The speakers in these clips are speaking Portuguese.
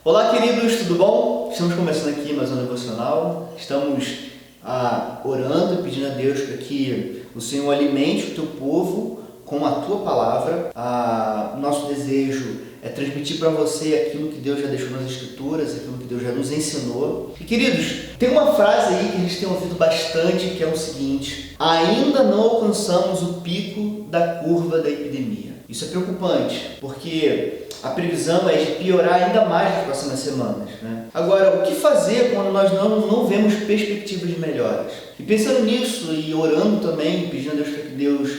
Olá, queridos, tudo bom? Estamos começando aqui mais um devocional. Estamos orando e pedindo a Deus para que o Senhor alimente o teu povo com a tua palavra. Nosso desejo é transmitir para você aquilo que Deus já deixou nas Escrituras, aquilo que Deus já nos ensinou. E, queridos, tem uma frase aí que a gente tem ouvido bastante, que é o seguinte: ainda não alcançamos o pico da curva da epidemia. Isso é preocupante, porque a previsão é de piorar ainda mais nas próximas semanas, né? Agora, o que fazer quando nós não vemos perspectivas de melhoras? E pensando nisso e orando também, pedindo a Deus para que Deus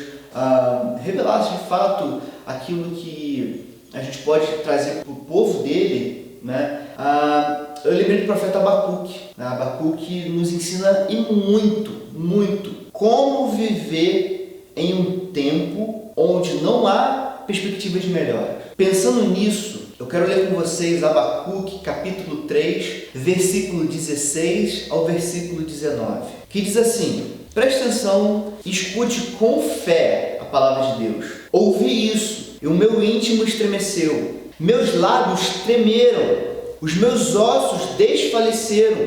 revelasse de fato aquilo que a gente pode trazer para o povo dele, né? Eu lembrei do profeta Abacuque. Abacuque nos ensina muito como viver em um tempo onde não há perspectivas de melhora. Pensando nisso, eu quero ler com vocês Abacuque, capítulo 3, versículo 16 ao versículo 19, que diz assim: preste atenção, escute com fé a palavra de Deus. Ouvi isso, e o meu íntimo estremeceu, meus lábios tremeram, os meus ossos desfaleceram,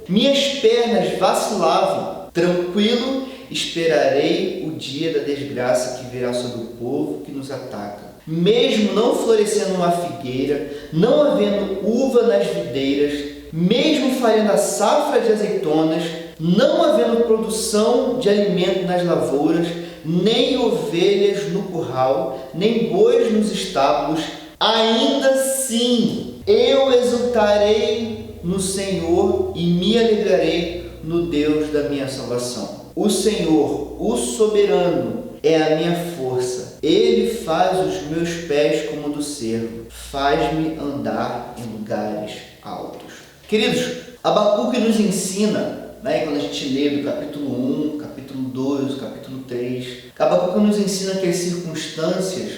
minhas pernas vacilavam. Tranquilo, esperarei o dia da desgraça que virá sobre o povo que nos ataca. Mesmo não florescendo uma figueira, não havendo uva nas videiras, mesmo falhando a safra de azeitonas, não havendo produção de alimento nas lavouras, nem ovelhas no curral, nem bois nos estábulos, ainda assim eu exultarei no Senhor e me alegrarei no Deus da minha salvação. O Senhor, o soberano, é a minha força. Ele faz os meus pés como do cervo, faz-me andar em lugares altos. Queridos, Abacuque nos ensina, quando a gente lê do capítulo 1, capítulo 2, capítulo 3, Abacuque nos ensina que as circunstâncias,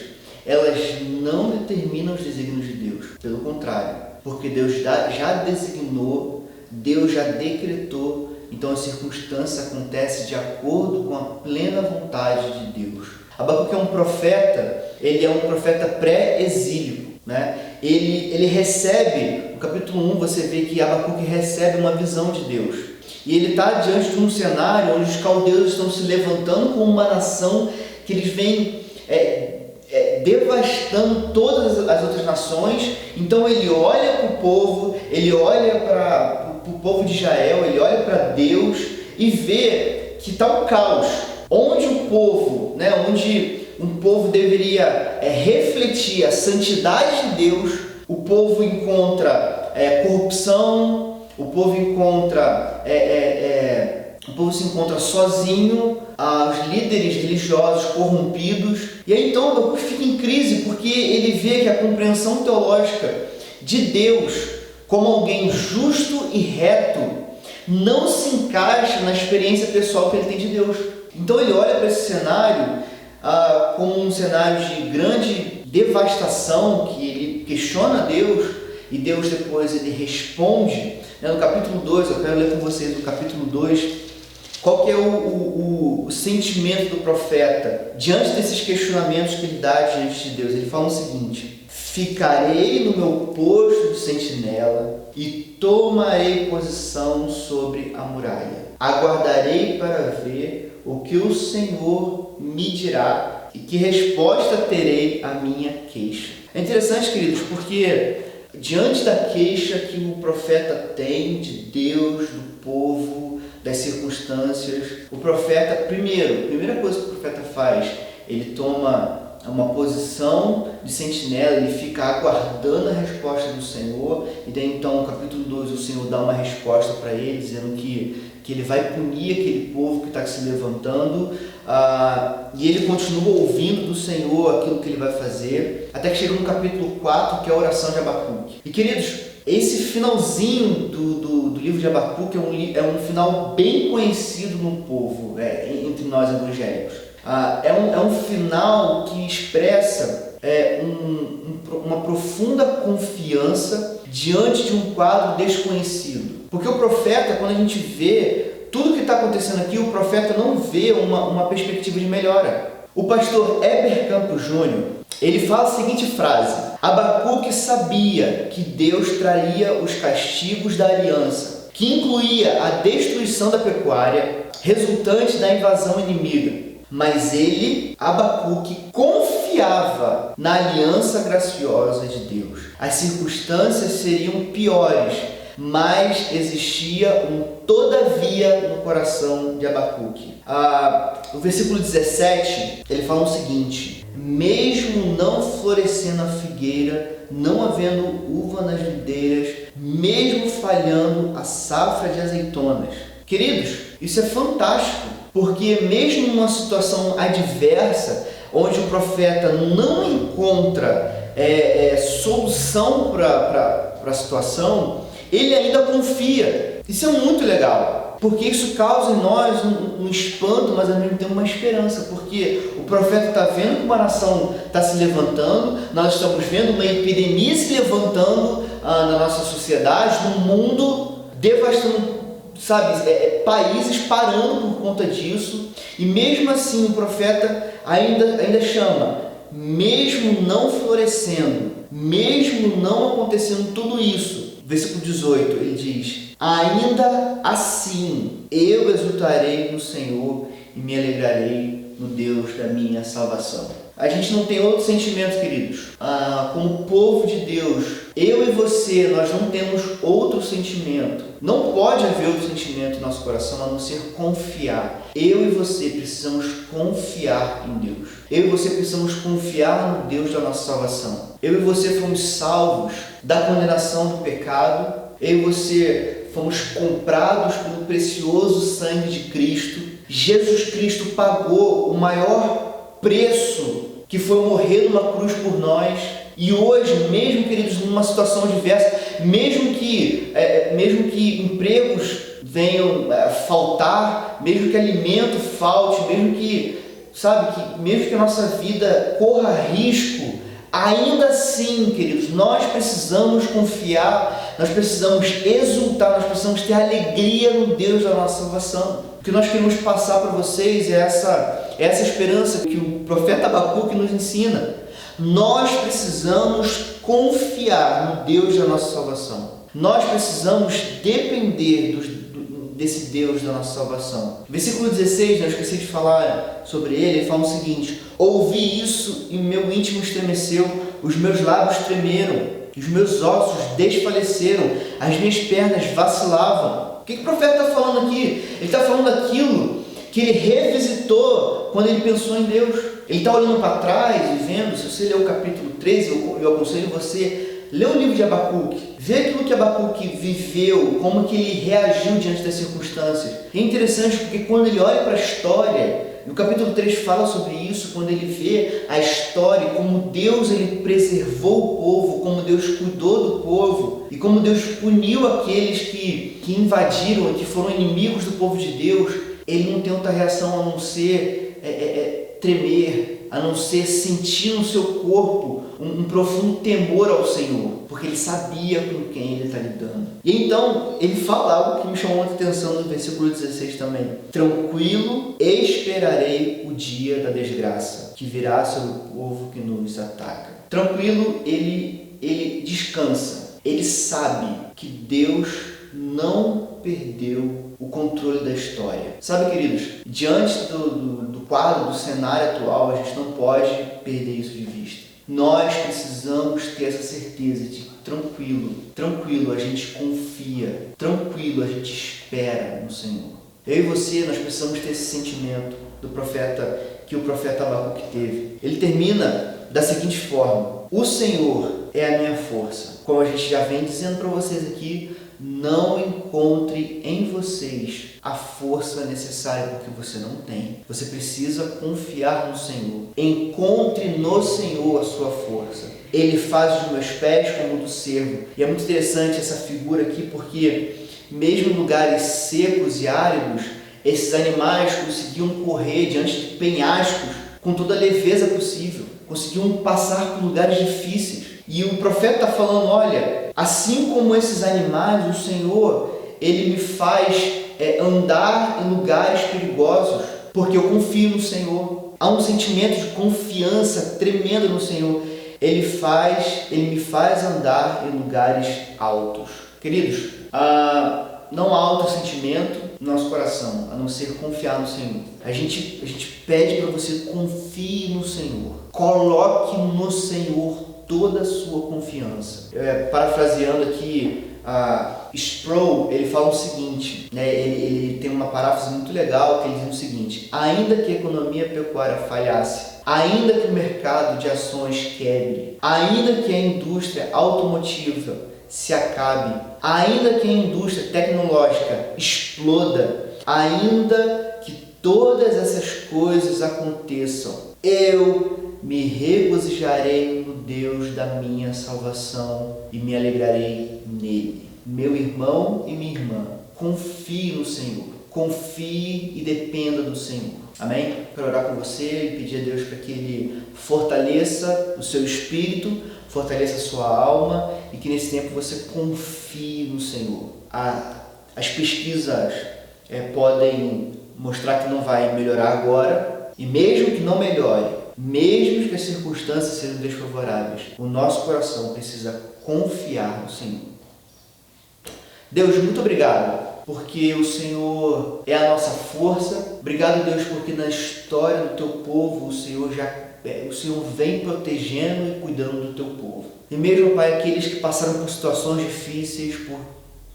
elas não determinam os desígnios de Deus. Pelo contrário, porque Deus já designou, Deus já decretou. Então a circunstância acontece de acordo com a plena vontade de Deus. Abacuque é um profeta, ele é um profeta pré-exílio, né? Ele recebe, no capítulo 1 você vê que Abacuque recebe uma visão de Deus. E ele está diante de um cenário onde os caldeus estão se levantando como uma nação que eles vêm devastando todas as outras nações. Então ele olha para o povo, ele olha para o povo de Israel, ele olha para Deus e vê que está um caos, onde o povo, onde um povo deveria refletir a santidade de Deus, o povo encontra corrupção, o povo se encontra sozinho, os líderes religiosos corrompidos. E aí então Abacuque fica em crise, porque ele vê que a compreensão teológica de Deus como alguém justo e reto não se encaixa na experiência pessoal que ele tem de Deus. Então ele olha para esse cenário como um cenário de grande devastação, que ele questiona Deus e Deus depois ele responde. No capítulo 2, eu quero ler com vocês o capítulo 2, qual que é o sentimento do profeta diante desses questionamentos que ele dá diante de Deus. Ele fala o seguinte: ficarei no meu posto de sentinela e tomarei posição sobre a muralha. Aguardarei para ver o que o Senhor me dirá e que resposta terei à minha queixa. É interessante, queridos, porque diante da queixa que o profeta tem de Deus, do povo, das circunstâncias, o profeta, a primeira coisa que o profeta faz, ele toma uma posição de sentinela, ele fica aguardando a resposta do Senhor. E daí então, no capítulo 2, o Senhor dá uma resposta para ele, dizendo que ele vai punir aquele povo que está se levantando, e ele continua ouvindo do Senhor aquilo que ele vai fazer, até que chega no capítulo 4, que é a oração de Abacuque. E, queridos, esse finalzinho do livro de Abacuque é um final bem conhecido no povo, entre nós evangélicos. É um final que expressa uma profunda confiança diante de um quadro desconhecido. Porque o profeta, quando a gente vê tudo que está acontecendo aqui, o profeta não vê uma perspectiva de melhora. O pastor Heber Campos Júnior, ele fala a seguinte frase: Abacuque sabia que Deus traria os castigos da aliança, que incluía a destruição da pecuária resultante da invasão inimiga. Mas ele, Abacuque, confiava na aliança graciosa de Deus. As circunstâncias seriam piores, mas existia um todavia no coração de Abacuque. O versículo 17, ele fala o seguinte: mesmo não florescendo a figueira, não havendo uva nas videiras, mesmo falhando a safra de azeitonas. Queridos, isso é fantástico, porque mesmo numa situação adversa, onde o profeta não encontra solução para a situação, ele ainda confia. Isso é muito legal, porque isso causa em nós um espanto, mas ao mesmo tempo uma esperança, porque o profeta está vendo que uma nação está se levantando, nós estamos vendo uma epidemia se levantando na nossa sociedade, no mundo, devastando, países parando por conta disso, e mesmo assim o profeta ainda chama, mesmo não florescendo, mesmo não acontecendo tudo isso. Versículo 18, ele diz: ainda assim eu exultarei no Senhor e me alegrarei no Deus da minha salvação. A gente não tem outro sentimento, queridos. Como povo de Deus, eu e você, nós não temos outro sentimento. Não pode haver outro sentimento em nosso coração a não ser confiar. Eu e você precisamos confiar em Deus. Eu e você precisamos confiar no Deus da nossa salvação. Eu e você fomos salvos da condenação do pecado. Eu e você fomos comprados pelo precioso sangue de Cristo. Jesus Cristo pagou o maior preço, que foi morrer numa cruz por nós. E hoje, mesmo, queridos, numa situação adversa, mesmo que empregos venham faltar, mesmo que alimento falte, mesmo que a nossa vida corra risco, ainda assim, queridos, nós precisamos confiar, nós precisamos exultar, nós precisamos ter alegria no Deus da nossa salvação. O que nós queremos passar para vocês é essa esperança que o profeta Abacuque nos ensina. Nós precisamos confiar no Deus da nossa salvação. Nós precisamos depender desse Deus da nossa salvação. Versículo 16, eu esqueci de falar sobre ele fala o seguinte: ouvi isso e meu íntimo estremeceu, os meus lábios tremeram, os meus ossos desfaleceram, as minhas pernas vacilavam. O que o profeta está falando aqui? Ele está falando aquilo que ele revisitou quando ele pensou em Deus. Ele está olhando para trás e vendo. Se você ler o capítulo 13, eu aconselho você ler o livro de Abacuque, ver aquilo que Abacuque viveu, como que ele reagiu diante das circunstâncias. É interessante porque quando ele olha para a história, no capítulo 3 fala sobre isso, quando ele vê a história, como Deus ele preservou o povo, como Deus cuidou do povo e como Deus puniu aqueles que invadiram, que foram inimigos do povo de Deus. Ele não tem outra reação a não ser tremer, a não ser sentir no seu corpo um profundo temor ao Senhor, porque ele sabia com quem ele está lidando. E então ele fala algo que me chamou muita atenção no versículo 16 também: tranquilo esperarei o dia da desgraça que virá sobre o povo que nos ataca. Tranquilo, ele descansa, ele sabe que Deus não perdeu o controle da história. Sabe, queridos, diante do quadro, do cenário atual, a gente não pode perder isso de vista. Nós precisamos ter essa certeza de que tranquilo a gente confia, tranquilo a gente espera no Senhor. Eu e você, nós precisamos ter esse sentimento do profeta, que o profeta Abacuque teve. Ele termina da seguinte forma: o Senhor é a minha força. Como a gente já vem dizendo para vocês aqui, não encontre em vocês a força necessária porque você não tem. Você precisa confiar no Senhor. Encontre no Senhor a sua força. Ele faz os meus pés como o do cervo. E é muito interessante essa figura aqui, porque mesmo em lugares secos e áridos, esses animais conseguiam correr diante de penhascos com toda a leveza possível. Conseguiam passar por lugares difíceis. E o profeta está falando: olha, assim como esses animais, o Senhor, ele me faz andar em lugares perigosos, porque eu confio no Senhor. há um sentimento de confiança tremendo no Senhor. Ele me faz andar em lugares altos. Queridos, não há outro sentimento no nosso coração a não ser confiar no Senhor. A gente pede para você confie no Senhor. Coloque no Senhor toda a sua confiança. Parafraseando aqui, Sproul, ele fala o seguinte, né? Ele tem uma paráfrase muito legal que ele diz o seguinte: ainda que a economia pecuária falhasse, ainda que o mercado de ações quebre, ainda que a indústria automotiva se acabe, ainda que a indústria tecnológica exploda, ainda que todas essas coisas aconteçam, eu me regozijarei no Deus da minha salvação e me alegrarei nele. Meu irmão e minha irmã, confie no Senhor, confie e dependa do Senhor. Amém? Quero orar com você e pedir a Deus para que Ele fortaleça o seu espírito, fortaleça a sua alma e que nesse tempo você confie no Senhor. As pesquisas podem mostrar que não vai melhorar agora, e mesmo que não melhore, mesmo que as circunstâncias sejam desfavoráveis, o nosso coração precisa confiar no Senhor. Deus, muito obrigado, porque o Senhor é a nossa força. Obrigado, Deus, porque na história do Teu povo, o Senhor vem protegendo e cuidando do Teu povo. E mesmo, Pai, aqueles que passaram por situações difíceis, por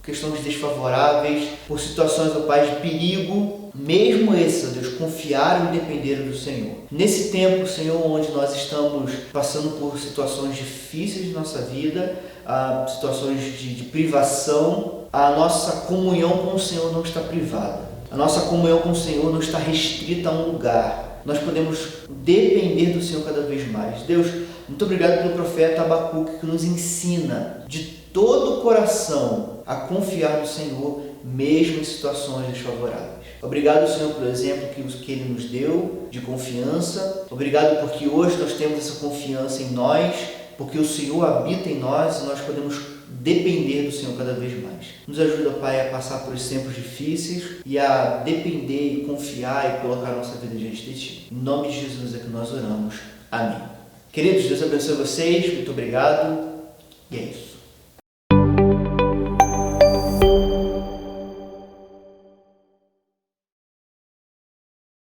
questões desfavoráveis, por situações, ó Pai, de perigo, mesmo esses, ó Deus, confiaram e dependeram do Senhor. Nesse tempo, Senhor, onde nós estamos passando por situações difíceis de nossa vida, situações de privação, a nossa comunhão com o Senhor não está privada. A nossa comunhão com o Senhor não está restrita a um lugar. Nós podemos depender do Senhor cada vez mais. Deus, muito obrigado pelo profeta Abacuque, que nos ensina de todo o coração a confiar no Senhor, mesmo em situações desfavoráveis. Obrigado, Senhor, pelo exemplo que Ele nos deu de confiança. Obrigado porque hoje nós temos essa confiança em nós, porque o Senhor habita em nós e nós podemos depender do Senhor cada vez mais. Nos ajuda, Pai, a passar por esses tempos difíceis e a depender e confiar e colocar a nossa vida diante de Ti. Em nome de Jesus é que nós oramos. Amém. Queridos, Deus abençoe vocês. Muito obrigado. E é isso.